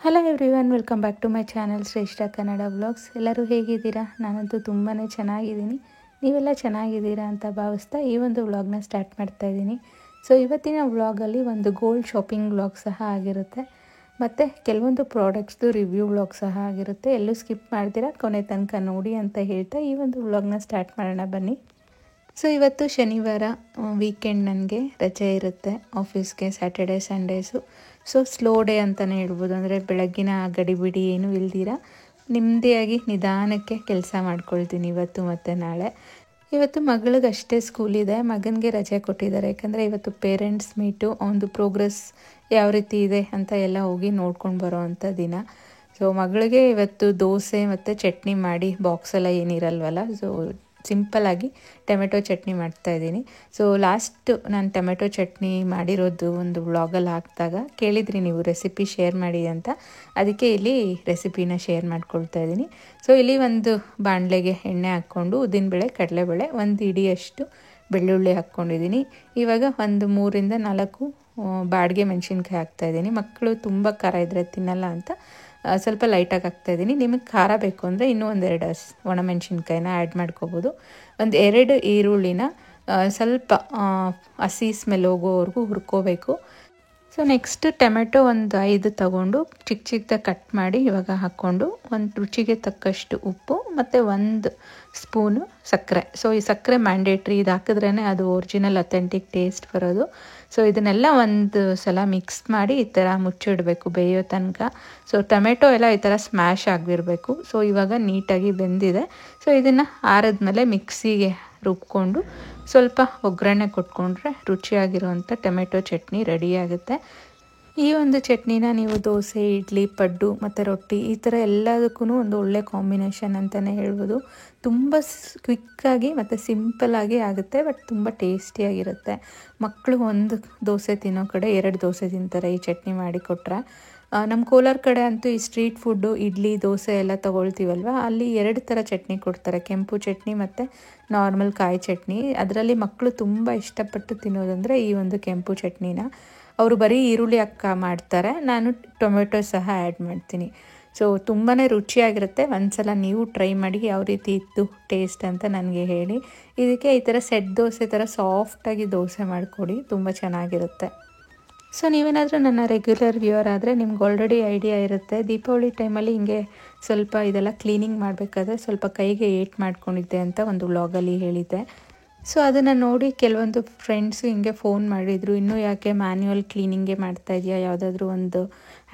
Hello everyone, welcome back to my channel Shreshtha Kannada vlogs. ಎಲ್ಲರೂ ಹೇಗಿದ್ದೀರಾ? ನಾನಂತೂ ತುಂಬಾ ಚೆನ್ನಾಗಿದ್ದೀನಿ. ನೀವೆಲ್ಲ ಚೆನ್ನಾಗಿದ್ದೀರಾ ಅಂತ ಭಾವಿಸ್ತಾ ಈ ಒಂದು ವ್ಲಾಗ್ನ ಸ್ಟಾರ್ಟ್ ಮಾಡ್ತಾ ಇದ್ದೀನಿ. ಸೊ ಇವತ್ತಿನ ವ್ಲಾಗಲ್ಲಿ ಒಂದು ಗೋಲ್ಡ್ ಶಾಪಿಂಗ್ ವ್ಲಾಗ್ ಸಹ ಆಗಿರುತ್ತೆ, ಮತ್ತು ಕೆಲವೊಂದು ಪ್ರಾಡಕ್ಟ್ಸ್ದು ರಿವ್ಯೂ ವ್ಲಾಗ್ ಸಹ ಆಗಿರುತ್ತೆ. ಎಲ್ಲೂ ಸ್ಕಿಪ್ ಮಾಡ್ತೀರಾ, ಕೊನೆ ತನಕ ನೋಡಿ ಅಂತ ಹೇಳ್ತಾ ಈ ಒಂದು ವ್ಲಾಗ್ನ ಸ್ಟಾರ್ಟ್ ಮಾಡೋಣ ಬನ್ನಿ. ಸೊ ಇವತ್ತು ಶನಿವಾರ, ವೀಕೆಂಡ್, ನನಗೆ ರಜೆ ಇರುತ್ತೆ ಆಫೀಸ್ಗೆ, Saturday Sundays. So slow day ಅಂತಲೇ ಹೇಳ್ಬೋದು. ಅಂದರೆ ಬೆಳಗ್ಗಿನ ಗಡಿಬಿಡಿ ಏನೂ ಇಲ್ದಿರ ನೆಮ್ಮದಿಯಾಗಿ ನಿಧಾನಕ್ಕೆ ಕೆಲಸ ಮಾಡ್ಕೊಳ್ತೀನಿ ಇವತ್ತು ಮತ್ತು ನಾಳೆ. ಇವತ್ತು ಮಗಳಿಗಷ್ಟೇ ಸ್ಕೂಲಿದೆ, ಮಗನಿಗೆ ರಜೆ ಕೊಟ್ಟಿದ್ದಾರೆ. ಯಾಕಂದರೆ ಇವತ್ತು ಪೇರೆಂಟ್ಸ್ ಮೀಟು, ಅವನದು ಪ್ರೋಗ್ರೆಸ್ ಯಾವ ರೀತಿ ಇದೆ ಅಂತ ಎಲ್ಲ ಹೋಗಿ ನೋಡ್ಕೊಂಡು ಬರೋ ಅಂಥ ದಿನ. ಸೊ ಮಗಳಿಗೆ ಇವತ್ತು ದೋಸೆ ಮತ್ತು ಚಟ್ನಿ ಮಾಡಿ, ಬಾಕ್ಸೆಲ್ಲ ಏನಿರಲ್ವಲ್ಲ, ಸೊ ಸಿಂಪಲ್ಲಾಗಿ ಟೊಮೆಟೊ ಚಟ್ನಿ ಮಾಡ್ತಾಯಿದ್ದೀನಿ. ಸೊ ಲಾಸ್ಟ್ ನಾನು ಟೊಮೆಟೊ ಚಟ್ನಿ ಮಾಡಿರೋದು ಒಂದು ವ್ಲಾಗಲ್ಲಿ ಹಾಕಿದಾಗ ಕೇಳಿದ್ರಿ ನೀವು ರೆಸಿಪಿ ಶೇರ್ ಮಾಡಿ ಅಂತ, ಅದಕ್ಕೆ ಇಲ್ಲಿ ರೆಸಿಪಿನ ಶೇರ್ ಮಾಡ್ಕೊಳ್ತಾ ಇದ್ದೀನಿ. ಸೊ ಇಲ್ಲಿ ಒಂದು ಬಾಣಲೆಗೆ ಎಣ್ಣೆ ಹಾಕ್ಕೊಂಡು ಉದ್ದಿನಬೇಳೆ, ಕಡಲೆಬೇಳೆ, ಒಂದು ಇಡಿಯಷ್ಟು ಬೆಳ್ಳುಳ್ಳಿ ಹಾಕ್ಕೊಂಡಿದ್ದೀನಿ. ಇವಾಗ ಒಂದು 3ರಿಂದ 4 ಬಾಡಿಗೆ ಮೆಣಸಿನ್ಕಾಯಿ ಹಾಕ್ತಾಯಿದ್ದೀನಿ. ಮಕ್ಕಳು ತುಂಬ ಖಾರ ಇದ್ದರೆ ತಿನ್ನಲ್ಲ ಅಂತ ಸ್ವಲ್ಪ ಲೈಟಾಗಿ ಹಾಕ್ತಾಯಿದ್ದೀನಿ. ನಿಮಗೆ ಖಾರ ಬೇಕು ಅಂದರೆ ಇನ್ನೂ 1-2 ಒಣಮೆಣಸಿನ್ಕಾಯಿನ ಆ್ಯಡ್ ಮಾಡ್ಕೋಬೋದು. 2 ಈರುಳ್ಳಿನ ಸ್ವಲ್ಪ ಹಸಿ ಸ್ಮೆಲ್ ಹೋಗೋವರೆಗೂ ಹುರ್ಕೋಬೇಕು. ಸೊ ನೆಕ್ಸ್ಟ್ ಟೊಮೆಟೊ ಒಂದು 5 ತಗೊಂಡು ಚಿಕ್ಕ ಚಿಕ್ಕದಾಗಿ ಕಟ್ ಮಾಡಿ ಇವಾಗ ಹಾಕ್ಕೊಂಡು, ಒಂದು ರುಚಿಗೆ ತಕ್ಕಷ್ಟು ಉಪ್ಪು ಮತ್ತು 1 ಸ್ಪೂನು ಸಕ್ಕರೆ. ಸೊ ಈ ಸಕ್ಕರೆ ಮ್ಯಾಂಡೇಟ್ರಿ, ಇದು ಹಾಕಿದ್ರೇ ಅದು ಒರಿಜಿನಲ್ ಅಥೆಂಟಿಕ್ ಟೇಸ್ಟ್ ಬರೋದು. ಸೊ ಇದನ್ನೆಲ್ಲ ಒಂದು ಸಲ ಮಿಕ್ಸ್ ಮಾಡಿ ಈ ಥರ ಮುಚ್ಚಿಡಬೇಕು ಬೇಯೋ ತನಕ. ಸೊ ಟೊಮೆಟೊ ಎಲ್ಲ ಈ ಥರ ಸ್ಮ್ಯಾಶ್ ಆಗಿರಬೇಕು. ಸೊ ಇವಾಗ ನೀಟಾಗಿ ಬೆಂದಿದೆ. ಸೊ ಇದನ್ನು ಆರಿದ್ಮೇಲೆ ಮಿಕ್ಸಿಗೆ ರುಬ್ಕೊಂಡು ಸ್ವಲ್ಪ ಒಗ್ಗರಣೆ ಕೊಟ್ಕೊಂಡ್ರೆ ರುಚಿಯಾಗಿರುವಂಥ ಟೊಮೆಟೊ ಚಟ್ನಿ ರೆಡಿಯಾಗುತ್ತೆ. ಈ ಒಂದು ಚಟ್ನಿನ ನೀವು ದೋಸೆ, ಇಡ್ಲಿ, ಪಡ್ಡು ಮತ್ತು ರೊಟ್ಟಿ ಈ ಥರ ಎಲ್ಲದಕ್ಕೂ ಒಂದು ಒಳ್ಳೆ ಕಾಂಬಿನೇಷನ್ ಅಂತಲೇ ಹೇಳ್ಬೋದು. ತುಂಬ ಕ್ವಿಕ್ಕಾಗಿ ಮತ್ತು ಸಿಂಪಲ್ಲಾಗಿ ಆಗುತ್ತೆ, ಬಟ್ ತುಂಬ ಟೇಸ್ಟಿಯಾಗಿರುತ್ತೆ. ಮಕ್ಕಳು 1 ದೋಸೆ ತಿನ್ನೋ ಕಡೆ 2 ದೋಸೆ ತಿಂತಾರೆ ಈ ಚಟ್ನಿ ಮಾಡಿ ಕೊಟ್ಟರೆ. ನಮ್ಮ ಕೋಲಾರ ಕಡೆ ಅಂತೂ ಈ ಸ್ಟ್ರೀಟ್ ಫುಡ್ಡು, ಇಡ್ಲಿ, ದೋಸೆ ಎಲ್ಲ ತೊಗೊಳ್ತೀವಲ್ವ, ಅಲ್ಲಿ 2 ಥರ ಚಟ್ನಿ ಕೊಡ್ತಾರೆ, ಕೆಂಪು ಚಟ್ನಿ ಮತ್ತು ನಾರ್ಮಲ್ ಕಾಯಿ ಚಟ್ನಿ. ಅದರಲ್ಲಿ ಮಕ್ಕಳು ತುಂಬ ಇಷ್ಟಪಟ್ಟು ತಿನ್ನೋದಂದರೆ ಈ ಒಂದು ಕೆಂಪು ಚಟ್ನಿನ. ಅವರು ಬರೀ ಈರುಳ್ಳಿ ಮಾಡ್ತಾರೆ, ನಾನು ಟೊಮೆಟೊ ಸಹ ಆ್ಯಡ್ ಮಾಡ್ತೀನಿ. ಸೊ ತುಂಬಾ ರುಚಿಯಾಗಿರುತ್ತೆ. ಒಂದ್ಸಲ ನೀವು ಟ್ರೈ ಮಾಡಿ ಯಾವ ರೀತಿ ಇತ್ತು ಟೇಸ್ಟ್ ಅಂತ ನನಗೆ ಹೇಳಿ. ಇದಕ್ಕೆ ಈ ಥರ ಸೆಟ್ ದೋಸೆ ಥರ ಸಾಫ್ಟಾಗಿ ದೋಸೆ ಮಾಡಿಕೊಡಿ, ತುಂಬ ಚೆನ್ನಾಗಿರುತ್ತೆ. ಸೊ ನೀವೇನಾದರೂ ನನ್ನ ರೆಗ್ಯುಲರ್ ವ್ಯೂವರ್ ಆದರೆ ನಿಮ್ಗೆ ಆಲ್ರೆಡಿ ಐಡಿಯಾ ಇರುತ್ತೆ, ದೀಪಾವಳಿ ಟೈಮಲ್ಲಿ ಹಿಂಗೆ ಸ್ವಲ್ಪ ಇದೆಲ್ಲ ಕ್ಲೀನಿಂಗ್ ಮಾಡಬೇಕಾದ್ರೆ ಸ್ವಲ್ಪ ಕೈಗೆ ಏಟ್ ಮಾಡ್ಕೊಂಡಿದ್ದೆ ಅಂತ ಒಂದು ವ್ಲಾಗಲ್ಲಿ ಹೇಳಿದ್ದೆ. ಸೊ ಅದನ್ನು ನೋಡಿ ಕೆಲವೊಂದು ಫ್ರೆಂಡ್ಸು ಹಿಂಗೆ ಫೋನ್ ಮಾಡಿದರು, ಇನ್ನೂ ಯಾಕೆ ಮ್ಯಾನ್ಯುವಲ್ ಕ್ಲೀನಿಂಗೇ ಮಾಡ್ತಾಯಿದ್ಯಾ, ಯಾವುದಾದ್ರೂ ಒಂದು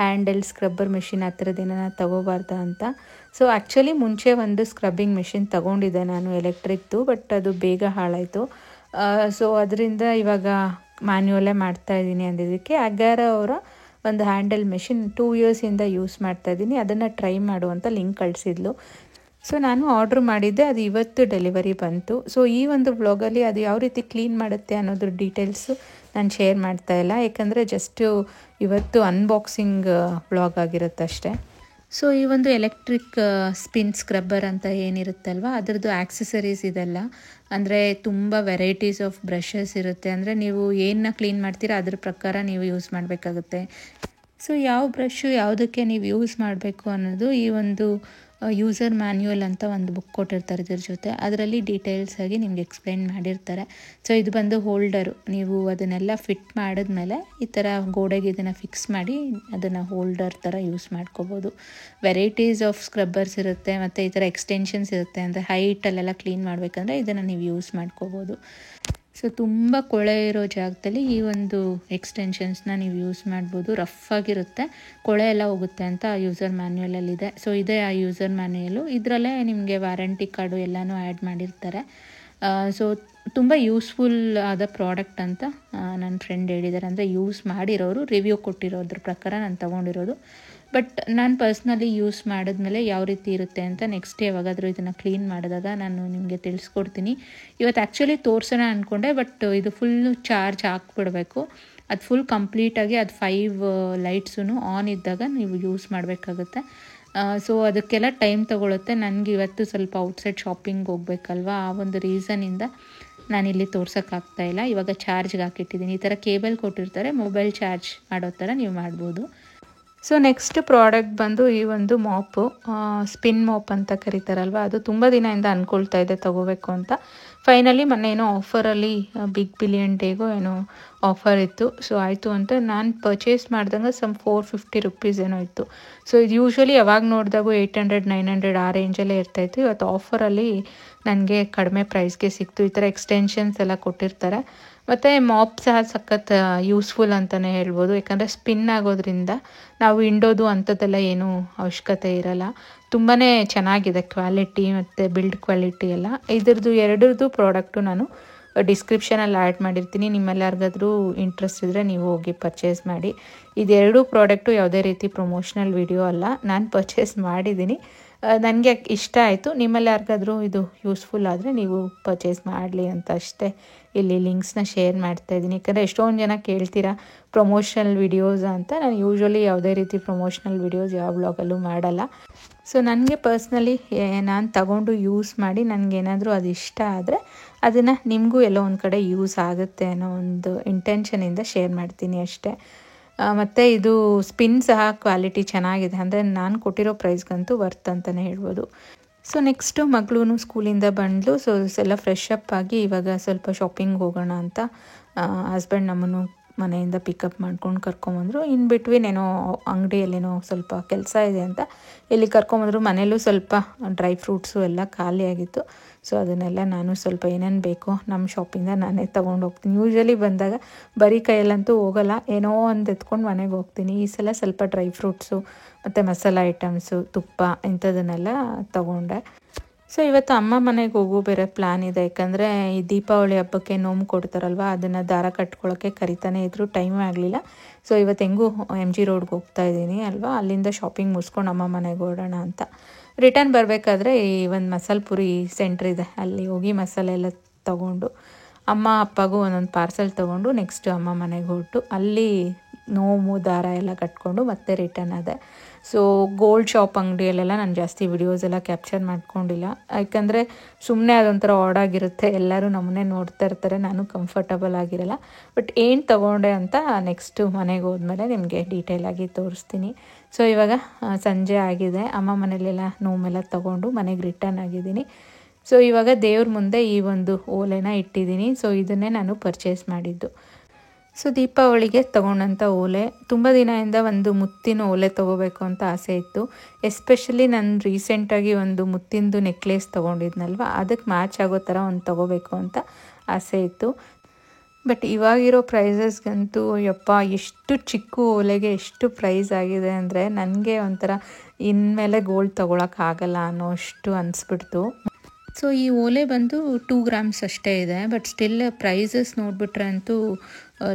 ಹ್ಯಾಂಡಲ್ ಸ್ಕ್ರಬ್ಬರ್ ಮೆಷಿನ್ ಆ ಥರದ್ದೇನ ತಗೋಬಾರ್ದಾ ಅಂತ. ಸೊ ಆ್ಯಕ್ಚುಲಿ ಮುಂಚೆ ಒಂದು ಸ್ಕ್ರಬ್ಬಿಂಗ್ ಮೆಷಿನ್ ತೊಗೊಂಡಿದ್ದೆ ನಾನು, ಎಲೆಕ್ಟ್ರಿಕ್ದು, ಬಟ್ ಅದು ಬೇಗ ಹಾಳಾಯಿತು. ಸೊ ಅದರಿಂದ ಇವಾಗ ಮ್ಯಾನ್ಯುವಲ್ಲೇ ಮಾಡ್ತಾಯಿದ್ದೀನಿ. ಅಂದಿದ್ದಕ್ಕೆ ಅಗಾರ ಅವರ ಒಂದು ಹ್ಯಾಂಡಲ್ ಮೆಷಿನ್ 2 ಇಯರ್ಸಿಂದ ಯೂಸ್ ಮಾಡ್ತಾಯಿದ್ದೀನಿ, ಅದನ್ನು ಟ್ರೈ ಮಾಡುವಂಥ ಲಿಂಕ್ ಕಳಿಸಿದ್ಲು. ಸೊ ನಾನು ಆರ್ಡ್ರ್ ಮಾಡಿದ್ದೆ, ಅದು ಇವತ್ತು ಡೆಲಿವರಿ ಬಂತು. ಸೊ ಈ ಒಂದು ವ್ಲಾಗಲ್ಲಿ ಅದು ಯಾವ ರೀತಿ ಕ್ಲೀನ್ ಮಾಡುತ್ತೆ ಅನ್ನೋದ್ರ ಡೀಟೇಲ್ಸು ನಾನು ಶೇರ್ ಮಾಡ್ತಾಯಿಲ್ಲ, ಯಾಕಂದರೆ ಜಸ್ಟು ಇವತ್ತು ಅನ್ಬಾಕ್ಸಿಂಗ್ ವ್ಲಾಗ್ ಆಗಿರುತ್ತೆ ಅಷ್ಟೇ. ಸೊ ಈ ಒಂದು ಎಲೆಕ್ಟ್ರಿಕ್ ಸ್ಪಿನ್ ಸ್ಕ್ರಬ್ಬರ್ ಅಂತ ಏನಿರುತ್ತಲ್ವ, ಅದರದ್ದು ಆಕ್ಸೆಸರೀಸ್ ಇದೆಲ್ಲ, ಅಂದರೆ ತುಂಬ ವೆರೈಟೀಸ್ ಆಫ್ ಬ್ರಷಸ್ ಇರುತ್ತೆ. ಅಂದರೆ ನೀವು ಏನನ್ನ ಕ್ಲೀನ್ ಮಾಡ್ತೀರಾ ಅದ್ರ ಪ್ರಕಾರ ನೀವು ಯೂಸ್ ಮಾಡಬೇಕಾಗುತ್ತೆ. ಸೊ ಯಾವ ಬ್ರಷು ಯಾವುದಕ್ಕೆ ನೀವು ಯೂಸ್ ಮಾಡಬೇಕು ಅನ್ನೋದು ಈ ಒಂದು ಯೂಸರ್ ಮ್ಯಾನ್ಯುವಲ್ ಅಂತ ಒಂದು ಬುಕ್ ಕೊಟ್ಟಿರ್ತಾರೆ ಇದ್ರ ಜೊತೆ, ಅದರಲ್ಲಿ ಡೀಟೇಲ್ಸ್ ಆಗಿ ನಿಮ್ಗೆ ಎಕ್ಸ್ಪ್ಲೈನ್ ಮಾಡಿರ್ತಾರೆ. ಸೊ ಇದು ಬಂದು ಹೋಲ್ಡರು, ನೀವು ಅದನ್ನೆಲ್ಲ ಫಿಟ್ ಮಾಡಿದ್ಮೇಲೆ ಈ ಥರ ಗೋಡೆಗೆ ಇದನ್ನು ಫಿಕ್ಸ್ ಮಾಡಿ ಅದನ್ನು ಹೋಲ್ಡರ್ ಥರ ಯೂಸ್ ಮಾಡ್ಕೋಬೋದು. ವೆರೈಟೀಸ್ ಆಫ್ ಸ್ಕ್ರಬ್ಬರ್ಸ್ ಇರುತ್ತೆ, ಮತ್ತು ಈ ಥರ ಎಕ್ಸ್ಟೆನ್ಷನ್ಸ್ ಇರುತ್ತೆ. ಅಂದರೆ ಹೈಟಲ್ಲೆಲ್ಲ ಕ್ಲೀನ್ ಮಾಡಬೇಕಂದ್ರೆ ಇದನ್ನು ನೀವು ಯೂಸ್ ಮಾಡ್ಕೋಬೋದು. ಸೊ ತುಂಬ ಕೊಳೆ ಇರೋ ಜಾಗದಲ್ಲಿ ಈ ಒಂದು ಎಕ್ಸ್ಟೆನ್ಷನ್ಸ್ನ ನೀವು ಯೂಸ್ ಮಾಡ್ಬೋದು. ರಫ್ ಆಗಿರುತ್ತೆ, ಕೊಳೆ ಎಲ್ಲ ಹೋಗುತ್ತೆ ಅಂತ ಆ ಯೂಸರ್ ಮ್ಯಾನ್ಯುಯಲಲ್ಲಿದೆ. ಸೊ ಇದೇ ಆ ಯೂಸರ್ ಮ್ಯಾನ್ಯುಯಲು, ಇದರಲ್ಲೇ ನಿಮಗೆ ವಾರಂಟಿ ಕಾರ್ಡು ಎಲ್ಲನೂ ಆ್ಯಡ್ ಮಾಡಿರ್ತಾರೆ. ಸೊ ತುಂಬ ಯೂಸ್ಫುಲ್ ಆದ ಪ್ರಾಡಕ್ಟ್ ಅಂತ ನನ್ನ ಫ್ರೆಂಡ್ ಹೇಳಿದ್ದಾರೆ. ಅಂದರೆ ಯೂಸ್ ಮಾಡಿರೋರು ರಿವ್ಯೂ ಕೊಟ್ಟಿರೋದ್ರ ಪ್ರಕಾರ ನಾನು ತೊಗೊಂಡಿರೋದು. ಬಟ್ ನಾನು ಪರ್ಸ್ನಲಿ ಯೂಸ್ ಮಾಡಿದ್ಮೇಲೆ ಯಾವ ರೀತಿ ಇರುತ್ತೆ ಅಂತ ನೆಕ್ಸ್ಟ್ ಯಾವಾಗಾದರೂ ಇದನ್ನು ಕ್ಲೀನ್ ಮಾಡಿದಾಗ ನಾನು ನಿಮಗೆ ತಿಳಿಸ್ಕೊಡ್ತೀನಿ. ಇವತ್ತು ಆ್ಯಕ್ಚುಲಿ ತೋರಿಸೋಣ ಅಂದ್ಕೊಂಡೆ, ಬಟ್ ಇದು ಫುಲ್ಲು ಚಾರ್ಜ್ ಹಾಕ್ಬಿಡ್ಬೇಕು. ಅದು ಫುಲ್ ಕಂಪ್ಲೀಟಾಗಿ ಅದು 5 ಲೈಟ್ಸೂ ಆನ್ ಇದ್ದಾಗ ನೀವು ಯೂಸ್ ಮಾಡಬೇಕಾಗುತ್ತೆ. ಸೊ ಅದಕ್ಕೆಲ್ಲ ಟೈಮ್ ತೊಗೊಳುತ್ತೆ. ನನಗೆ ಇವತ್ತು ಸ್ವಲ್ಪ ಔಟ್ಸೈಡ್ ಶಾಪಿಂಗ್ ಹೋಗ್ಬೇಕಲ್ವ, ಆ ಒಂದು ರೀಸನಿಂದ ನಾನಿಲ್ಲಿ ತೋರ್ಸೋಕ್ಕಾಗ್ತಾಯಿಲ್ಲ. ಇವಾಗ ಚಾರ್ಜ್ಗೆ ಹಾಕಿಟ್ಟಿದ್ದೀನಿ. ಈ ಥರ ಕೇಬಲ್ ಕೊಟ್ಟಿರ್ತಾರೆ, ಮೊಬೈಲ್ ಚಾರ್ಜ್ ಮಾಡೋ ಥರ ನೀವು ಮಾಡ್ಬೋದು. ಸೊ ನೆಕ್ಸ್ಟ್ ಪ್ರಾಡಕ್ಟ್ ಬಂದು ಈ ಒಂದು ಮಾಪು, ಸ್ಪಿನ್ ಮಾಪ್ ಅಂತ ಕರೀತಾರಲ್ವ, ಅದು ತುಂಬ ದಿನದಿಂದ ಅಂದ್ಕೊಳ್ತಾ ಇದೆ ತೊಗೋಬೇಕು ಅಂತ. ಫೈನಲಿ ಮೊನ್ನೆ ಏನೋ ಆಫರಲ್ಲಿ ಬಿಗ್ ಬಿಲಿಯನ್ ಡೇಗೋ ಏನೋ ಆಫರ್ ಇತ್ತು. ಸೊ ಆಯಿತು ಅಂತ ನಾನು ಪರ್ಚೇಸ್ ಮಾಡ್ದಂಗೆ ಸಮ್ 450 ರುಪೀಸ್ ಏನೋ ಇತ್ತು. ಸೊ ಇದು ಯೂಶ್ವಲಿ ಯಾವಾಗ ನೋಡಿದಾಗೂ 800 900 ಆ ರೇಂಜಲ್ಲೇ ಇರ್ತಾಯಿತ್ತು. ಇವತ್ತು ಆಫರಲ್ಲಿ ನನಗೆ ಕಡಿಮೆ ಪ್ರೈಸ್ಗೆ ಸಿಕ್ತು. ಈ ಥರ ಎಕ್ಸ್ಟೆನ್ಷನ್ಸ್ ಎಲ್ಲ ಕೊಟ್ಟಿರ್ತಾರೆ. ಮತ್ತು ಮಾಪ್ ಸಹ ಸಖತ್ ಯೂಸ್ಫುಲ್ ಅಂತಲೇ ಹೇಳ್ಬೋದು. ಯಾಕಂದರೆ ಸ್ಪಿನ್ ಆಗೋದ್ರಿಂದ ನಾವು ಹಿಂಡೋದು ಅಂಥದ್ದೆಲ್ಲ ಏನೂ ಅವಶ್ಯಕತೆ ಇರಲ್ಲ. ತುಂಬಾ ಚೆನ್ನಾಗಿದೆ ಕ್ವಾಲಿಟಿ ಮತ್ತು ಬಿಲ್ಡ್ ಕ್ವಾಲಿಟಿ ಎಲ್ಲ. ಎರಡರದ್ದು ಪ್ರಾಡಕ್ಟು ನಾನು ಡಿಸ್ಕ್ರಿಪ್ಷನಲ್ಲಿ ಆ್ಯಡ್ ಮಾಡಿರ್ತೀನಿ. ನಿಮ್ಮೆಲ್ಲರಿಗಾದ್ರೂ ಇಂಟ್ರೆಸ್ಟ್ ಇದ್ದರೆ ನೀವು ಹೋಗಿ ಪರ್ಚೇಸ್ ಮಾಡಿ. ಇದೆರಡೂ ಪ್ರಾಡಕ್ಟು ಯಾವುದೇ ರೀತಿ ಪ್ರಮೋಷ್ನಲ್ ವಿಡಿಯೋ ಅಲ್ಲ, ನಾನು ಪರ್ಚೇಸ್ ಮಾಡಿದ್ದೀನಿ. ನನಗೆ ಇಷ್ಟ ಆಯಿತು. ನಿಮ್ಮಲ್ಲಿ ಯಾರಿಗಾದ್ರೂ ಇದು ಯೂಸ್ಫುಲ್ ಆದರೆ ನೀವು ಪರ್ಚೇಸ್ ಮಾಡಲಿ ಅಂತ ಅಷ್ಟೇ ಇಲ್ಲಿ ಲಿಂಕ್ಸ್ನ ಶೇರ್ ಮಾಡ್ತಾಯಿದ್ದೀನಿ. ಯಾಕಂದರೆ ಎಷ್ಟೊಂದು ಜನ ಕೇಳ್ತೀರಾ ಪ್ರಮೋಷನಲ್ ವಿಡಿಯೋಸ್ ಅಂತ. ನಾನು ಯೂಶ್ವಲಿ ಯಾವುದೇ ರೀತಿ ಪ್ರಮೋಷ್ನಲ್ ವಿಡಿಯೋಸ್ ಯಾವ ಬ್ಲಾಗಲ್ಲೂ ಮಾಡಲ್ಲ. ಸೊ ನನಗೆ ಪರ್ಸ್ನಲಿ ನಾನು ತಗೊಂಡು ಯೂಸ್ ಮಾಡಿ ನನಗೇನಾದರೂ ಅದು ಇಷ್ಟ ಆದರೆ ಅದನ್ನು ನಿಮಗೂ ಎಲ್ಲೋ ಒಂದು ಕಡೆ ಯೂಸ್ ಆಗುತ್ತೆ ಅನ್ನೋ ಒಂದು ಇಂಟೆನ್ಷನಿಂದ ಶೇರ್ ಮಾಡ್ತೀನಿ ಅಷ್ಟೇ. ಮತ್ತು ಇದು ಸ್ಪಿನ್ ಸಹ ಕ್ವಾಲಿಟಿ ಚೆನ್ನಾಗಿದೆ. ಅಂದರೆ ನಾನು ಕೊಟ್ಟಿರೋ ಪ್ರೈಸ್ಗಂತೂ ವರ್ತ್ ಅಂತಲೇ ಹೇಳ್ಬೋದು. ಸೊ ನೆಕ್ಸ್ಟು ಮಗಳೂ ಸ್ಕೂಲಿಂದ ಬಂದಳು. ಸೊ ಎಲ್ಲ ಫ್ರೆಶ್ ಅಪ್ ಆಗಿ ಇವಾಗ ಸ್ವಲ್ಪ ಶಾಪಿಂಗ್ ಹೋಗೋಣ ಅಂತ ಹಸ್ಬೆಂಡ್ ನಮ್ಮನ್ನು ಮನೆಯಿಂದ ಪಿಕಪ್ ಮಾಡ್ಕೊಂಡು ಕರ್ಕೊಂಬಂದರು. ಇನ್ ಬಿಟ್ವೀನ್ ಏನೋ ಅಂಗಡಿಯಲ್ಲೇನೋ ಸ್ವಲ್ಪ ಕೆಲಸ ಇದೆ ಅಂತ ಇಲ್ಲಿ ಕರ್ಕೊಂಬಂದರು. ಮನೇಲೂ ಸ್ವಲ್ಪ ಡ್ರೈ ಫ್ರೂಟ್ಸು ಎಲ್ಲ ಖಾಲಿಯಾಗಿತ್ತು. ಸೊ ಅದನ್ನೆಲ್ಲ ನಾನು ಸ್ವಲ್ಪ ಏನೇನು ಬೇಕೋ ನಮ್ಮ ಶಾಪಿಂದ ನಾನೇ ತೊಗೊಂಡು ಹೋಗ್ತೀನಿ. ಯೂಶ್ವಲಿ ಬಂದಾಗ ಬರೀ ಕೈಯಲ್ಲಂತೂ ಹೋಗಲ್ಲ, ಏನೋ ಒಂದು ಎತ್ಕೊಂಡು ಮನೆಗೆ ಹೋಗ್ತೀನಿ. ಈ ಸಲ ಸ್ವಲ್ಪ ಡ್ರೈ ಫ್ರೂಟ್ಸು ಮತ್ತು ಮಸಾಲೆ ಐಟಮ್ಸು, ತುಪ್ಪ ಇಂಥದನ್ನೆಲ್ಲ ತೊಗೊಂಡೆ. ಸೊ ಇವತ್ತು ಅಮ್ಮ ಮನೆಗೆ ಹೋಗೋ ಬೇರೆ ಪ್ಲ್ಯಾನ್ ಇದೆ. ಯಾಕಂದರೆ ಈ ದೀಪಾವಳಿ ಹಬ್ಬಕ್ಕೆ ನೋವು ಕೊಡ್ತಾರಲ್ವ, ಅದನ್ನು ದಾರ ಕಟ್ಕೊಳ್ಳೋಕ್ಕೆ ಕರಿತಾನೆ ಇದ್ದರು, ಟೈಮೇ ಆಗಲಿಲ್ಲ. ಸೊ ಇವತ್ತು ಹೆಂಗೂ MG ರೋಡ್ಗೆ ಹೋಗ್ತಾ ಇದ್ದೀನಿ ಅಲ್ವಾ, ಅಲ್ಲಿಂದ ಶಾಪಿಂಗ್ ಮುಗಿಸ್ಕೊಂಡು ಅಮ್ಮ ಮನೆಗೆ ಹೊರಡೋಣ ಅಂತ. ರಿಟರ್ನ್ ಬರಬೇಕಾದ್ರೆ ಈ ಒಂದು ಮಸಾಲೆ ಪುರಿ ಸೆಂಟ್ರ್ ಇದೆ, ಅಲ್ಲಿ ಹೋಗಿ ಮಸಾಲೆ ಎಲ್ಲ ತೊಗೊಂಡು ಅಮ್ಮ ಅಪ್ಪಗೂ ಒಂದೊಂದು ಪಾರ್ಸೆಲ್ ತೊಗೊಂಡು ನೆಕ್ಸ್ಟ್ ಅಮ್ಮ ಮನೆಗೆ ಹೊರಟು ಅಲ್ಲಿ ನೋವು ದಾರ ಎಲ್ಲ ಕಟ್ಕೊಂಡು ಮತ್ತೆ ರಿಟರ್ನ್ ಆದೆ. ಸೊ ಗೋಲ್ಡ್ ಶಾಪ್ ಅಂಗಡಿಯಲ್ಲೆಲ್ಲ ನಾನು ಜಾಸ್ತಿ ವಿಡಿಯೋಸ್ ಎಲ್ಲ ಕ್ಯಾಪ್ಚರ್ ಮಾಡ್ಕೊಂಡಿಲ್ಲ. ಯಾಕಂದರೆ ಸುಮ್ಮನೆ ಅದೊಂಥರ ಆಡಾಗಿರುತ್ತೆ, ಎಲ್ಲರೂ ನಮ್ಮನ್ನೇ ನೋಡ್ತಾ ಇರ್ತಾರೆ, ನಾನು ಕಂಫರ್ಟಬಲ್ ಆಗಿರಲ್ಲ. ಬಟ್ ಏನು ತೊಗೊಂಡೆ ಅಂತ ನೆಕ್ಸ್ಟು ಮನೆಗೆ ಹೋದ್ಮೇಲೆ ನಿಮಗೆ ಡೀಟೇಲಾಗಿ ತೋರಿಸ್ತೀನಿ. ಸೊ ಇವಾಗ ಸಂಜೆ ಆಗಿದೆ, ಅಮ್ಮ ಮನೇಲೆಲ್ಲ ನೋವೆಲ್ಲ ತೊಗೊಂಡು ಮನೆಗೆ ರಿಟರ್ನ್ ಆಗಿದ್ದೀನಿ. ಸೊ ಇವಾಗ ದೇವ್ರ ಮುಂದೆ ಈ ಒಂದು ಓಲೆನ ಇಟ್ಟಿದ್ದೀನಿ. ಸೊ ಇದನ್ನೇ ನಾನು ಪರ್ಚೇಸ್ ಮಾಡಿದ್ದು. ಸೊ ದೀಪಾವಳಿಗೆ ತೊಗೊಂಡಂಥ ಓಲೆ, ತುಂಬ ದಿನದಿಂದ ಒಂದು ಮುತ್ತಿನ ಓಲೆ ತೊಗೋಬೇಕು ಅಂತ ಆಸೆ ಇತ್ತು. ಎಸ್ಪೆಷಲಿ ನಾನು ರೀಸೆಂಟಾಗಿ ಒಂದು ಮುತ್ತಿಂದು ನೆಕ್ಲೇಸ್ ತೊಗೊಂಡಿದ್ನಲ್ವ, ಅದಕ್ಕೆ ಮ್ಯಾಚ್ ಆಗೋ ಥರ ಒಂದು ತೊಗೋಬೇಕು ಅಂತ ಆಸೆ ಇತ್ತು. ಬಟ್ ಇವಾಗಿರೋ ಪ್ರೈಸಸ್ಗಂತೂ ಯಪ್ಪ ಎಷ್ಟು ಚಿಕ್ಕ ಓಲೆಗೆ ಎಷ್ಟು ಪ್ರೈಸ್ ಆಗಿದೆ ಅಂದರೆ ನನಗೆ ಒಂಥರ ಇನ್ಮೇಲೆ ಗೋಲ್ಡ್ ತೊಗೊಳಕ್ಕಾಗಲ್ಲ ಅನ್ನೋ ಅಷ್ಟು ಅನಿಸ್ಬಿಡ್ತು. ಸೊ ಈ ಓಲೆ ಬಂದು 2 ಗ್ರಾಮ್ಸ್ ಅಷ್ಟೇ ಇದೆ. ಬಟ್ ಸ್ಟಿಲ್ ಪ್ರೈಸಸ್ ನೋಡಿಬಿಟ್ರೆ ಅಂತೂ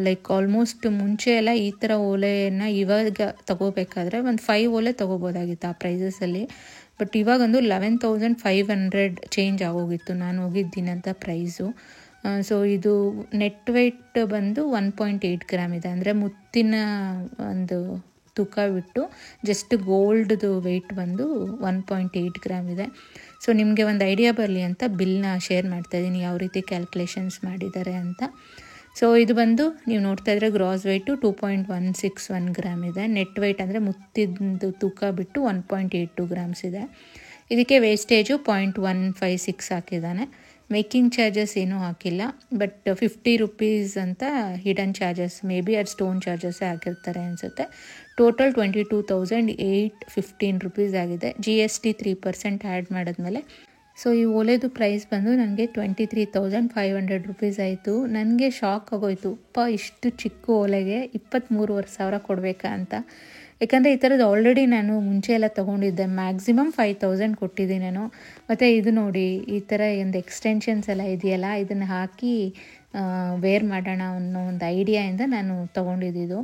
ಲೈಕ್ ಆಲ್ಮೋಸ್ಟ್ ಮುಂಚೆ ಎಲ್ಲ ಈ ಥರ ಓಲೆಯನ್ನು ಇವಾಗ ತೊಗೋಬೇಕಾದ್ರೆ ಒಂದು 5 ಓಲೆ ತೊಗೋಬೋದಾಗಿತ್ತು ಆ ಪ್ರೈಸಸಲ್ಲಿ. ಬಟ್ ಇವಾಗೊಂದು 11,500 ಚೇಂಜ್ ಆಗೋಗಿತ್ತು ನಾನು ಹೋಗಿದ್ದೀನಂಥ ಪ್ರೈಸು. ಸೊ ಇದು ನೆಟ್ ವೆಯ್ಟ್ ಬಂದು 1.8 ಗ್ರಾಮ್ ಇದೆ. ಅಂದರೆ ಮುತ್ತಿನ ಒಂದು ತೂಕ ಬಿಟ್ಟು ಜಸ್ಟ್ ಗೋಲ್ಡ್ದು ವೆಯ್ಟ್ ಬಂದು 1.8 ಗ್ರಾಮ್ ಇದೆ. ಸೊ ನಿಮಗೆ ಒಂದು ಐಡಿಯಾ ಬರಲಿ ಅಂತ ಬಿಲ್ನ ಶೇರ್ ಮಾಡ್ತಾಯಿದ್ದೀನಿ, ಯಾವ ರೀತಿ ಕ್ಯಾಲ್ಕುಲೇಷನ್ಸ್ ಮಾಡಿದ್ದಾರೆ ಅಂತ. ಸೊ ಇದು ಬಂದು ನೀವು ನೋಡ್ತಾ ಇದ್ರೆ ಗ್ರಾಸ್ ವೆಯ್ಟು 2.161 ಗ್ರಾಮ್ ಇದೆ. ನೆಟ್ ವೆಯ್ಟ್ ಅಂದರೆ ಮುತ್ತಿದ್ದು ತೂಕ ಬಿಟ್ಟು 1.82 ಗ್ರಾಮ್ಸ್ ಇದೆ. ಇದಕ್ಕೆ ವೇಸ್ಟೇಜು 0.156 ಹಾಕಿದ್ದಾನೆ. ಮೇಕಿಂಗ್ ಚಾರ್ಜಸ್ ಏನೂ ಹಾಕಿಲ್ಲ. ಬಟ್ 50 ರುಪೀಸ್ ಅಂತ ಹಿಡನ್ ಚಾರ್ಜಸ್, ಮೇ ಬಿ ಅದು ಸ್ಟೋನ್ ಚಾರ್ಜಸ್ಸೇ ಹಾಕಿರ್ತಾರೆ ಅನಿಸುತ್ತೆ. ಟೋಟಲ್ 22,815 ರುಪೀಸ್ ಆಗಿದೆ. GST 3% ಆ್ಯಡ್ ಮಾಡಿದ್ಮೇಲೆ. ಸೊ ಈ ಓಲೆದು ಪ್ರೈಸ್ ಬಂದು ನನಗೆ 23,500 ರುಪೀಸ್ ಆಯಿತು. ನನಗೆ ಶಾಕ್ ಆಗೋಯ್ತು, ಇಷ್ಟು ಚಿಕ್ಕ ಓಲೆಗೆ 23,500 ಕೊಡಬೇಕಾ ಅಂತ. ಯಾಕಂದರೆ ಈ ಥರದ್ದು ಆಲ್ರೆಡಿ ನಾನು ಮುಂಚೆ ಎಲ್ಲ ತೊಗೊಂಡಿದ್ದೆ, ಮ್ಯಾಕ್ಸಿಮಮ್ 5,000 ಕೊಟ್ಟಿದ್ದೀನಿ ನಾನು. ಮತ್ತು ಇದು ನೋಡಿ, ಈ ಥರ ಒಂದು ಎಕ್ಸ್ಟೆನ್ಷನ್ಸ್ ಎಲ್ಲ ಇದೆಯಲ್ಲ, ಇದನ್ನು ಹಾಕಿ ವೇರ್ ಮಾಡೋಣ ಅನ್ನೋ ಒಂದು ಐಡಿಯಾಯಿಂದ ನಾನು ತೊಗೊಂಡಿದ್ದು.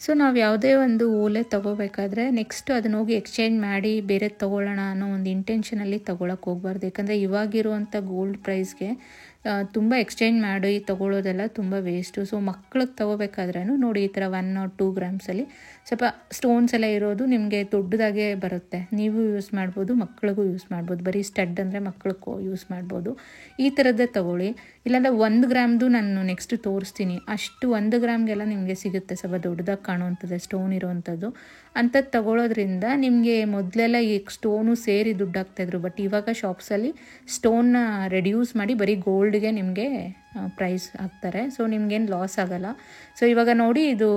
ಸೊ ನಾವು ಯಾವುದೇ ಒಂದು ಓಲೆ ತೊಗೋಬೇಕಾದ್ರೆ ನೆಕ್ಸ್ಟ್ ಅದನ್ನ ಹೋಗಿ ಎಕ್ಸ್ಚೇಂಜ್ ಮಾಡಿ ಬೇರೆ ತೊಗೊಳ್ಳೋಣ ಅನ್ನೋ ಒಂದು ಇಂಟೆನ್ಷನಲ್ಲಿ ತೊಗೊಳಕ್ಕೆ ಹೋಗ್ಬಾರ್ದು. ಯಾಕಂದರೆ ಇವಾಗಿರುವಂಥ ಗೋಲ್ಡ್ ಪ್ರೈಸ್ಗೆ ತುಂಬ ಎಕ್ಸ್ಚೇಂಜ್ ಮಾಡಿ ತೊಗೊಳ್ಳೋದೆಲ್ಲ ತುಂಬ ವೇಸ್ಟು. ಸೊ ಮಕ್ಳಿಗೆ ತೊಗೋಬೇಕಾದ್ರೂ ನೋಡಿ ಈ ಥರ 1 or 2 ಗ್ರಾಮ್ಸಲ್ಲಿ ಸ್ವಲ್ಪ ಸ್ಟೋನ್ಸ್ ಎಲ್ಲ ಇರೋದು ನಿಮಗೆ ದೊಡ್ಡದಾಗೆ ಬರುತ್ತೆ. ನೀವು ಯೂಸ್ ಮಾಡ್ಬೋದು, ಮಕ್ಳಿಗೂ ಯೂಸ್ ಮಾಡ್ಬೋದು. ಬರೀ ಸ್ಟಡ್ ಅಂದರೆ ಮಕ್ಳಿಗೂ ಯೂಸ್ ಮಾಡ್ಬೋದು. ಈ ಥರದ್ದೇ ತೊಗೊಳ್ಳಿ. ಇಲ್ಲಾಂದರೆ 1 ಗ್ರಾಮ್ದು ನಾನು ನೆಕ್ಸ್ಟ್ ತೋರಿಸ್ತೀನಿ. ಅಷ್ಟು 1 ಗ್ರಾಮ್ಗೆಲ್ಲ ನಿಮಗೆ ಸಿಗುತ್ತೆ, ಸ್ವಲ್ಪ ದೊಡ್ಡದಾಗಿ ಕಾಣುವಂಥದ್ದು ಸ್ಟೋನ್ ಇರೋವಂಥದ್ದು. ಅಂಥದ್ದು ತೊಗೊಳೋದ್ರಿಂದ ನಿಮಗೆ ಮೊದಲೆಲ್ಲ ಈ ಸ್ಟೋನು ಸೇರಿ ದುಡ್ಡಾಗ್ತಾಯಿದ್ರು. ಬಟ್ ಇವಾಗ ಶಾಪ್ಸಲ್ಲಿ ಸ್ಟೋನ್ನ ರೆಡ್ಯೂಸ್ ಮಾಡಿ ಬರೀ ಗೋಲ್ಡ್ಗೆ ನಿಮಗೆ ಪ್ರೈಸ್ ಹಾಕ್ತಾರೆ. ಸೊ ನಿಮ್ಗೇನು ಲಾಸ್ ಆಗೋಲ್ಲ. ಸೊ ಇವಾಗ ನೋಡಿ ಇದು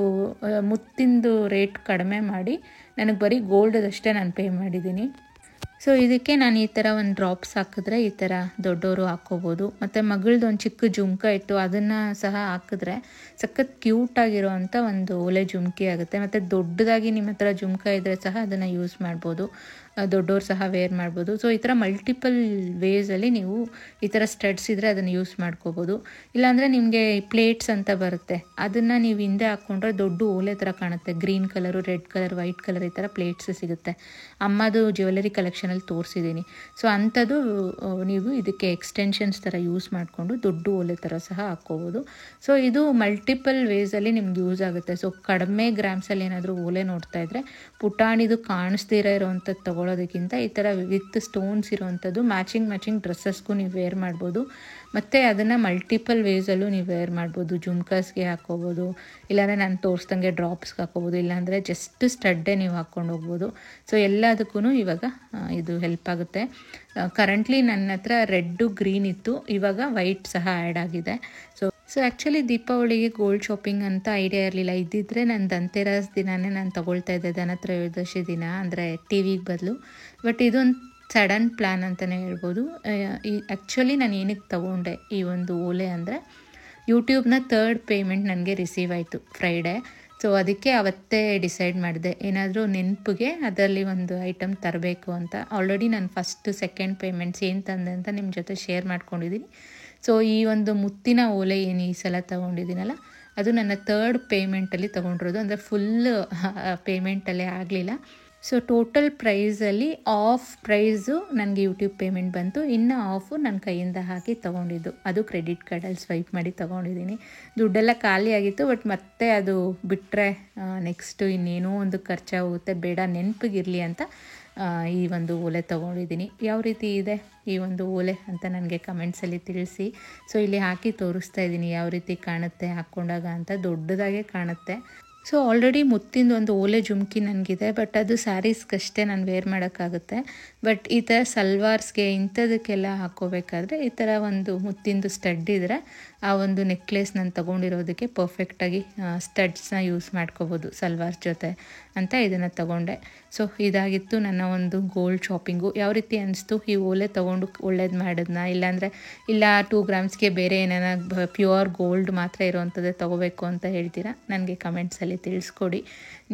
ಮುತ್ತಿಂದು ರೇಟ್ ಕಡಿಮೆ ಮಾಡಿ ನನಗೆ ಬರೀ ಗೋಲ್ಡದಷ್ಟೇ ನಾನು ಪೇ ಮಾಡಿದ್ದೀನಿ. ಸೊ ಇದಕ್ಕೆ ನಾನು ಈ ಥರ ಒಂದು ಡ್ರಾಪ್ಸ್ ಹಾಕಿದ್ರೆ ಈ ಥರ ದೊಡ್ಡವರು ಹಾಕ್ಕೋಬೋದು. ಮತ್ತು ಮಗಳದ್ದು ಒಂದು ಚಿಕ್ಕ ಜುಮ್ಕ ಇಟ್ಟು ಅದನ್ನು ಸಹ ಹಾಕಿದ್ರೆ ಸಖತ್ ಕ್ಯೂಟಾಗಿರೋ ಅಂಥ ಒಂದು ಓಲೆ ಜುಮ್ಕಿ ಆಗುತ್ತೆ. ಮತ್ತು ದೊಡ್ಡದಾಗಿ ನಿಮ್ಮ ಹತ್ರ ಜುಮ್ಕ ಇದ್ದರೆ ಸಹ ಅದನ್ನು ಯೂಸ್ ಮಾಡ್ಬೋದು, ದೊಡ್ಡವ್ರು ಸಹ ವೇರ್ ಮಾಡ್ಬೋದು. ಸೊ ಈ ಥರ ಮಲ್ಟಿಪಲ್ ವೇಸಲ್ಲಿ ನೀವು ಈ ಥರ ಸ್ಟಡ್ಸ್ ಇದ್ದರೆ ಅದನ್ನು ಯೂಸ್ ಮಾಡ್ಕೋಬೋದು. ಇಲ್ಲಾಂದರೆ ನಿಮಗೆ ಪ್ಲೇಟ್ಸ್ ಅಂತ ಬರುತ್ತೆ, ಅದನ್ನು ನೀವು ಹಿಂದೆ ಹಾಕ್ಕೊಂಡ್ರೆ ದೊಡ್ಡ ಓಲೆ ಥರ ಕಾಣುತ್ತೆ. Green colour, red colour, white colour ಈ ಥರ ಪ್ಲೇಟ್ಸ್ ಸಿಗುತ್ತೆ. ಅಮ್ಮದು ಜ್ಯುವೆಲರಿ ಕಲೆಕ್ಷನಲ್ಲಿ ತೋರಿಸಿದ್ದೀನಿ. ಸೊ ಅಂಥದ್ದು ನೀವು ಇದಕ್ಕೆ ಎಕ್ಸ್ಟೆನ್ಷನ್ಸ್ ಥರ ಯೂಸ್ ಮಾಡಿಕೊಂಡು ದೊಡ್ಡ ಓಲೆ ಥರ ಸಹ ಹಾಕ್ಕೋಬೋದು. ಸೊ ಇದು ಮಲ್ಟಿಪಲ್ ವೇಸಲ್ಲಿ ನಿಮ್ಗೆ ಯೂಸ್ ಆಗುತ್ತೆ. ಸೊ ಕಡಿಮೆ ಗ್ರಾಮ್ಸಲ್ಲಿ ಏನಾದರೂ ಓಲೆ ನೋಡ್ತಾ ಇದ್ದರೆ ಪುಟಾಣಿದು ಕಾಣಿಸ್ದಿರೋ ಇರೋವಂಥದ್ದು ತೊಗೊಳೋದಕ್ಕಿಂತ ಈ ಥರ ವಿತ್ ಸ್ಟೋನ್ಸ್ ಇರೋವಂಥದ್ದು ಮ್ಯಾಚಿಂಗ್ ಡ್ರೆಸ್ಸಸ್ಗೂ ನೀವು ವೇರ್ ಮಾಡ್ಬೋದು. ಮತ್ತು ಅದನ್ನು ಮಲ್ಟಿಪಲ್ ವೇಸಲ್ಲೂ ನೀವು ವೇರ್ ಮಾಡ್ಬೋದು. ಜುಮ್ಕಸ್ಗೆ ಹಾಕ್ಕೋಬೋದು, ಇಲ್ಲಾಂದರೆ ನಾನು ತೋರಿಸ್ದಂಗೆ ಡ್ರಾಪ್ಸ್ಗೆ ಹಾಕ್ಕೋಬೋದು, ಇಲ್ಲಾಂದರೆ ಜಸ್ಟ್ ಸ್ಟಡ್ಡೇ ನೀವು ಹಾಕ್ಕೊಂಡು ಹೋಗ್ಬೋದು. ಸೊ ಎಲ್ಲದಕ್ಕೂ ಇವಾಗ ಇದು ಹೆಲ್ಪ್ ಆಗುತ್ತೆ. ಕರೆಂಟ್ಲಿ ನನ್ನ ಹತ್ರ ರೆಡ್ಡು ಗ್ರೀನ್ ಇತ್ತು, ಇವಾಗ ವೈಟ್ ಸಹ ಆ್ಯಡ್ ಆಗಿದೆ. ಸೊ ಆ್ಯಕ್ಚುಲಿ ದೀಪಾವಳಿಗೆ ಗೋಲ್ಡ್ ಶಾಪಿಂಗ್ ಅಂತ ಐಡಿಯಾ ಇರಲಿಲ್ಲ. ಇದ್ದಿದ್ದರೆ ನಾನು ಧನ್ತೆರಸ್ ದಿನವೇ ನಾನು ತೊಗೊಳ್ತಾ ಇದ್ದೆ, ಧನತ್ರಯೋದಶಿ ದಿನ, ಅಂದರೆ ಟಿವಿಗೆ ಬದಲು. ಬಟ್ ಇದೊಂದು ಸಡನ್ ಪ್ಲ್ಯಾನ್ ಅಂತಲೇ ಹೇಳ್ಬೋದು. ಆ್ಯಕ್ಚುಲಿ ನಾನು ಏನಕ್ಕೆ ತೊಗೊಂಡೆ ಈ ಒಂದು ಓಲೆ ಅಂದರೆ ಯೂಟ್ಯೂಬ್ನ 3rd ಪೇಮೆಂಟ್ ನನಗೆ ರಿಸೀವ್ ಆಯಿತು ಫ್ರೈಡೇ. ಸೊ ಅದಕ್ಕೆ ಅವತ್ತೇ ಡಿಸೈಡ್ ಮಾಡಿದೆ ಏನಾದರೂ ನೆನಪಿಗೆ ಅದರಲ್ಲಿ ಒಂದು ಐಟಮ್ ತರಬೇಕು ಅಂತ. ಆಲ್ರೆಡಿ ನಾನು 1st 2nd ಪೇಮೆಂಟ್ಸ್ ಏನು ತಂದೆ ಅಂತ ನಿಮ್ಮ ಜೊತೆ ಶೇರ್ ಮಾಡ್ಕೊಂಡಿದ್ದೀನಿ. ಸೊ ಈ ಒಂದು ಮುತ್ತಿನ ಓಲೆ ಏನು ಈ ಸಲ ತೊಗೊಂಡಿದ್ದೀನಲ್ಲ ಅದು ನನ್ನ 3rd ಪೇಮೆಂಟಲ್ಲಿ ತೊಗೊಂಡಿರೋದು, ಅಂದರೆ ಫುಲ್ ಪೇಮೆಂಟಲ್ಲೇ ಆಗಲಿಲ್ಲ. ಸೊ ಟೋಟಲ್ ಪ್ರೈಸಲ್ಲಿ ಆಫ್ ಪ್ರೈಸು ನನಗೆ ಯೂಟ್ಯೂಬ್ ಪೇಮೆಂಟ್ ಬಂತು, ಇನ್ನು ಆಫು ನನ್ನ ಕೈಯಿಂದ ಹಾಕಿ ತೊಗೊಂಡಿದ್ದು. ಅದು ಕ್ರೆಡಿಟ್ ಕಾರ್ಡಲ್ಲಿ ಸ್ವೈಪ್ ಮಾಡಿ ತೊಗೊಂಡಿದ್ದೀನಿ. ದುಡ್ಡೆಲ್ಲ ಖಾಲಿ ಆಗಿತ್ತು, ಬಟ್ ಮತ್ತೆ ಅದು ಬಿಟ್ಟರೆ ನೆಕ್ಸ್ಟು ಇನ್ನೇನೋ ಒಂದು ಖರ್ಚಾಗುತ್ತೆ, ಬೇಡ ನೆನಪಿಗಿರಲಿ ಅಂತ ಈ ಒಂದು ಓಲೆ ತೊಗೊಂಡಿದ್ದೀನಿ. ಯಾವ ರೀತಿ ಇದೆ ಈ ಒಂದು ಓಲೆ ಅಂತ ನನಗೆ ಕಮೆಂಟ್ಸಲ್ಲಿ ತಿಳಿಸಿ. ಸೊ ಇಲ್ಲಿ ಹಾಕಿ ತೋರಿಸ್ತಾ ಇದ್ದೀನಿ ಯಾವ ರೀತಿ ಕಾಣುತ್ತೆ ಹಾಕ್ಕೊಂಡಾಗ ಅಂತ. ದೊಡ್ಡದಾಗೆ ಕಾಣುತ್ತೆ. ಸೊ ಆಲ್ರೆಡಿ ಮುತ್ತಿಂದು ಒಂದು ಓಲೆ ಜುಮ್ಕಿ ನನಗಿದೆ, ಬಟ್ ಅದು ಸ್ಯಾರೀಸ್ಗಷ್ಟೇ ನಾನು ವೇರ್ ಮಾಡೋಕ್ಕಾಗುತ್ತೆ. ಬಟ್ ಈ ಥರ ಸಲ್ವಾರ್ಸ್ಗೆ ಇಂಥದಕ್ಕೆಲ್ಲ ಹಾಕ್ಕೋಬೇಕಾದ್ರೆ ಈ ಥರ ಒಂದು ಮುತ್ತಿಂದು ಸ್ಟಡ್ ಇದ್ದರೆ ಆ ಒಂದು ನೆಕ್ಲೆಸ್ ನಾನು ತೊಗೊಂಡಿರೋದಕ್ಕೆ ಪರ್ಫೆಕ್ಟಾಗಿ ಸ್ಟಡ್ಸ್ನ ಯೂಸ್ ಮಾಡ್ಕೋಬೋದು ಸಲ್ವಾರ್ಸ್ ಜೊತೆ ಅಂತ ಇದನ್ನು ತೊಗೊಂಡೆ. ಸೊ ಇದಾಗಿತ್ತು ನನ್ನ ಒಂದು ಗೋಲ್ಡ್ ಶಾಪಿಂಗು. ಯಾವ ರೀತಿ ಅನಿಸ್ತು ಈ ಓಲೆ ತೊಗೊಂಡು ಒಳ್ಳೇದು ಮಾಡಿದ್ನ, ಇಲ್ಲ 2 ಗ್ರಾಮ್ಸ್ಗೆ ಬೇರೆ ಏನಾರ ಪ್ಯೂರ್ ಗೋಲ್ಡ್ ಮಾತ್ರ ಇರೋವಂಥದ್ದೇ ತೊಗೋಬೇಕು ಅಂತ ಹೇಳ್ತೀರಾ ನನಗೆ ಕಮೆಂಟ್ಸಲ್ಲಿ ತಿಳಿಸ್ಕೊಡಿ.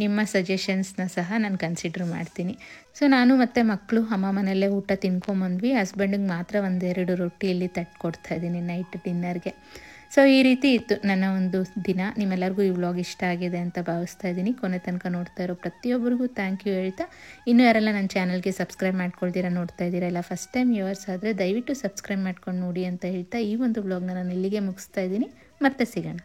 ನಿಮ್ಮ ಸಜೆಷನ್ಸ್ನ ಸಹ ನಾನು ಕನ್ಸಿಡರ್ ಮಾಡ್ತೀನಿ. ಸೊ ನಾನು ಮತ್ತು ಮಕ್ಕಳು ಅಮ್ಮ ಮನೆಯಲ್ಲೇ ಊಟ ತಿನ್ಕೊಂಬಂದ್ವಿ. ಹಸ್ಬೆಂಡಿಗೆ ಮಾತ್ರ 1-2 ರೊಟ್ಟಿ ಇಲ್ಲಿ ತಟ್ಕೊಡ್ತಾಯಿದ್ದೀನಿ ನೈಟ್ ಡಿನ್ನರ್ಗೆ. ಸೊ ಈ ರೀತಿ ಇತ್ತು ನನ್ನ ಒಂದು ದಿನ. ನಿಮ್ಮೆಲ್ಲರಿಗೂ ಈ ವ್ಲಾಗ್ ಇಷ್ಟ ಆಗಿದೆ ಅಂತ ಭಾವಿಸ್ತಾ ಇದ್ದೀನಿ. ಕೊನೆ ತನಕ ನೋಡ್ತಾ ಇರೋ ಪ್ರತಿಯೊಬ್ಬರಿಗೂ ಥ್ಯಾಂಕ್ ಯು ಹೇಳ್ತಾ, ಇನ್ನೂ ಯಾರೆಲ್ಲ ನನ್ನ ಚಾನಲ್ಗೆ ಸಬ್ಸ್ಕ್ರೈಬ್ ಮಾಡ್ಕೊಳ್ತೀರಾ ನೋಡ್ತಾ ಇದ್ದೀರಾ, ಇಲ್ಲ ಫಸ್ಟ್ ಟೈಮ್ ವ್ಯೂವರ್ಸ್ ಆದರೆ ದಯವಿಟ್ಟು ಸಬ್ಸ್ಕ್ರೈಬ್ ಮಾಡ್ಕೊಂಡು ನೋಡಿ ಅಂತ ಹೇಳ್ತಾ ಈ ಒಂದು ವ್ಲಾಗ್ನ ನಾನು ಇಲ್ಲಿಗೆ ಮುಗಿಸ್ತಾ ಇದ್ದೀನಿ. ಮತ್ತೆ ಸಿಗೋಣ.